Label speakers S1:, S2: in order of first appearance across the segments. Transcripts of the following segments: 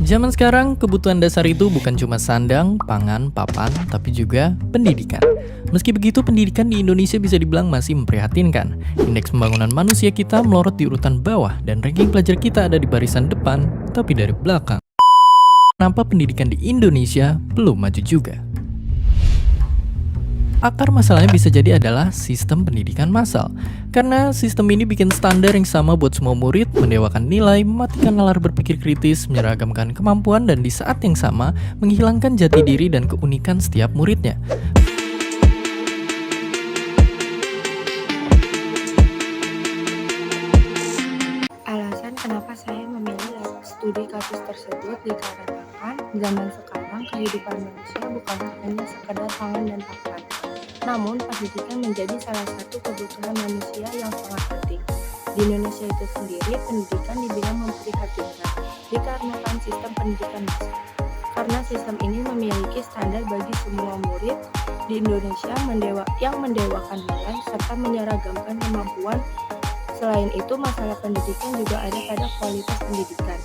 S1: Zaman sekarang, kebutuhan dasar itu bukan cuma sandang, pangan, papan, tapi juga pendidikan. Meski begitu, pendidikan di Indonesia bisa dibilang masih memprihatinkan. Indeks pembangunan manusia kita melorot di urutan bawah, dan ranking pelajar kita ada di barisan depan, tapi dari belakang. Kenapa pendidikan di Indonesia belum maju juga? Akar masalahnya bisa jadi adalah sistem pendidikan massal. Karena sistem ini bikin standar yang sama buat semua murid, mendewakan nilai, mematikan nalar berpikir kritis, menyeragamkan kemampuan, dan di saat yang sama menghilangkan jati diri dan keunikan setiap muridnya.
S2: Alasan kenapa saya memilih studi kasus tersebut dikarenakan zaman sekarang kehidupan manusia bukan hanya sekedar pangan dan papan, namun pendidikan menjadi salah satu kebutuhan manusia yang sangat penting. Di Indonesia itu sendiri, pendidikan dibilang memprihatinkan dikarenakan sistem pendidikan massal. Karena sistem ini memiliki standar bagi semua murid di Indonesia yang mendewakan nilai serta menyeragamkan kemampuan. Selain itu, masalah pendidikan juga ada pada kualitas pendidikan.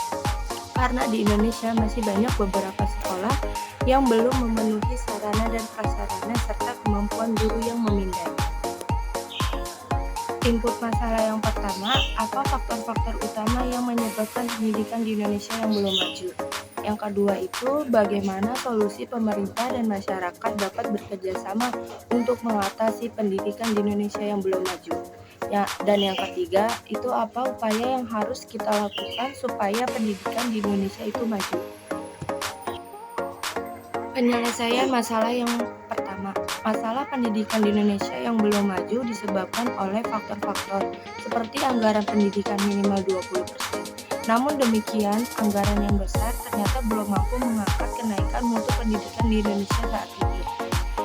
S2: Karena di Indonesia masih banyak beberapa sekolah yang belum memenuhi sarana dan prasarana serta kemampuan guru yang memindai. Input masalah yang pertama, apa faktor-faktor utama yang menyebabkan pendidikan di Indonesia yang belum maju? Yang kedua itu, bagaimana solusi pemerintah dan masyarakat dapat bekerja sama untuk mengatasi pendidikan di Indonesia yang belum maju? Dan yang ketiga, itu apa upaya yang harus kita lakukan supaya pendidikan di Indonesia itu maju? Penyelesaian masalah yang pertama, masalah pendidikan di Indonesia yang belum maju disebabkan oleh faktor-faktor seperti anggaran pendidikan minimal 20%. Namun demikian, anggaran yang besar ternyata belum mampu mengangkat kenaikan mutu pendidikan di Indonesia saat ini.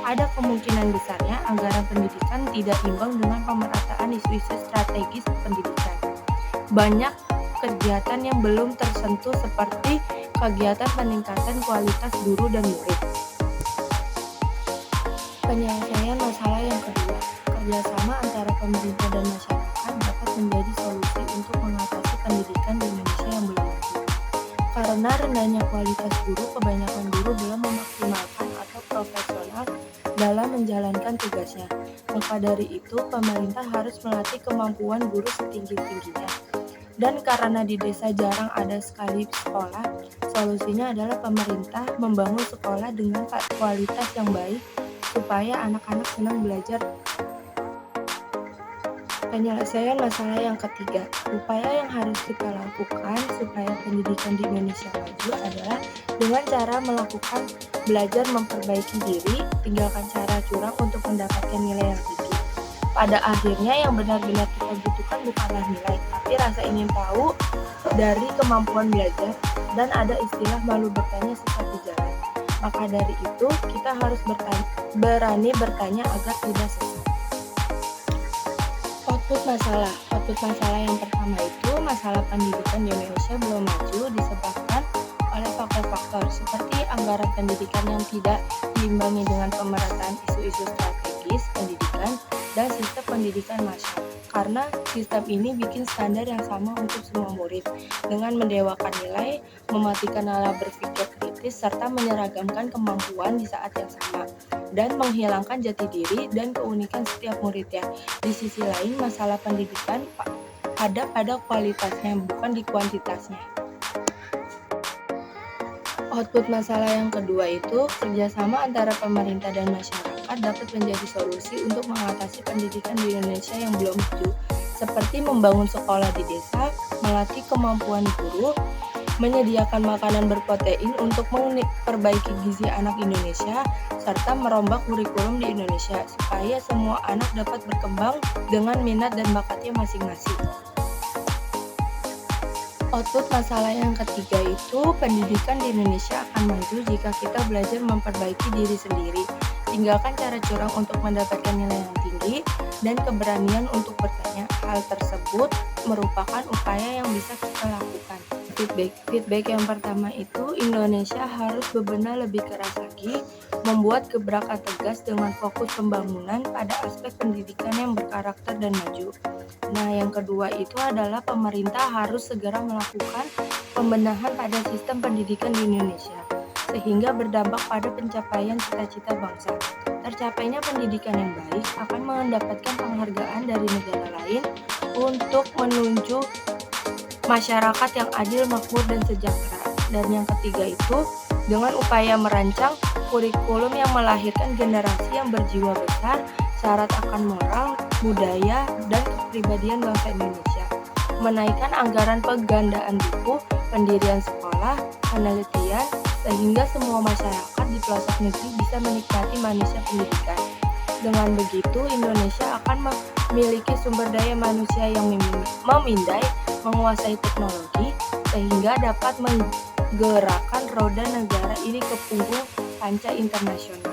S2: Ada kemungkinan besarnya anggaran pendidikan tidak imbang dengan pemerataan isu-isu strategis pendidikan. Banyak kegiatan yang belum tersentuh seperti kegiatan peningkatan kualitas guru dan murid. Penyelesaian masalah yang kedua, kerjasama antara pemerintah dan masyarakat dapat menjadi solusi untuk mengatasi pendidikan di Indonesia yang belum maju. Karena rendahnya kualitas guru, kebanyakan guru belum memaksimalkan atau profesional dalam menjalankan tugasnya. Maka dari itu, pemerintah harus melatih kemampuan guru setinggi-tingginya. Dan karena di desa jarang ada sekali sekolah, solusinya adalah pemerintah membangun sekolah dengan kualitas yang baik supaya anak-anak senang belajar. Penyelesaian masalah yang ketiga, upaya yang harus kita lakukan supaya pendidikan di Indonesia maju adalah dengan cara melakukan belajar memperbaiki diri, tinggalkan cara curang untuk mendapatkan nilai yang tinggi. Pada akhirnya yang benar-benar kita butuhkan bukanlah nilai, tapi rasa ingin tahu dari kemampuan belajar, dan ada istilah malu bertanya sesat di jalan. Maka dari itu, kita harus berani bertanya agar tidak sesat. Output masalah yang pertama itu, masalah pendidikan di Indonesia belum maju disebabkan oleh faktor-faktor seperti anggaran pendidikan yang tidak diimbangi dengan pemerataan isu-isu strategis pendidikan dan sistem pendidikan massal. Karena sistem ini bikin standar yang sama untuk semua murid dengan mendewakan nilai, mematikan nalar berpikir kritis, serta menyeragamkan kemampuan di saat yang sama, dan menghilangkan jati diri dan keunikan setiap muridnya. Di sisi lain, masalah pendidikan ada pada kualitasnya, bukan di kuantitasnya. Output masalah yang kedua itu, kerjasama antara pemerintah dan masyarakat dapat menjadi solusi untuk mengatasi pendidikan di Indonesia yang belum maju, seperti membangun sekolah di desa, melatih kemampuan guru, menyediakan makanan berprotein untuk memperbaiki gizi anak Indonesia, serta merombak kurikulum di Indonesia supaya semua anak dapat berkembang dengan minat dan bakatnya masing-masing. Output masalah yang ketiga itu, pendidikan di Indonesia akan maju jika kita belajar memperbaiki diri sendiri, tinggalkan cara curang untuk mendapatkan nilai yang tinggi, dan keberanian untuk bertanya. Hal tersebut merupakan upaya yang bisa kita lakukan. Feedback yang pertama itu, Indonesia harus bebenah lebih keras lagi membuat gebrakan tegas dengan fokus pembangunan pada aspek pendidikan yang berkarakter dan maju. Nah, yang kedua itu adalah pemerintah harus segera melakukan pembenahan pada sistem pendidikan di Indonesia, sehingga berdampak pada pencapaian cita-cita bangsa. Tercapainya pendidikan yang baik akan mendapatkan penghargaan dari negara lain untuk menuju masyarakat yang adil, makmur, dan sejahtera. Dan yang ketiga itu dengan upaya merancang kurikulum yang melahirkan generasi yang berjiwa besar, syarat akan moral, budaya, dan kepribadian bangsa Indonesia. Menaikkan anggaran penggandaan buku, pendirian sekolah, penelitian, sehingga semua masyarakat di pelosok negeri bisa menikmati manisnya pendidikan. Dengan begitu, Indonesia akan memiliki sumber daya manusia yang memindai, menguasai teknologi, sehingga dapat menggerakkan roda negara ini ke punggung kancah internasional.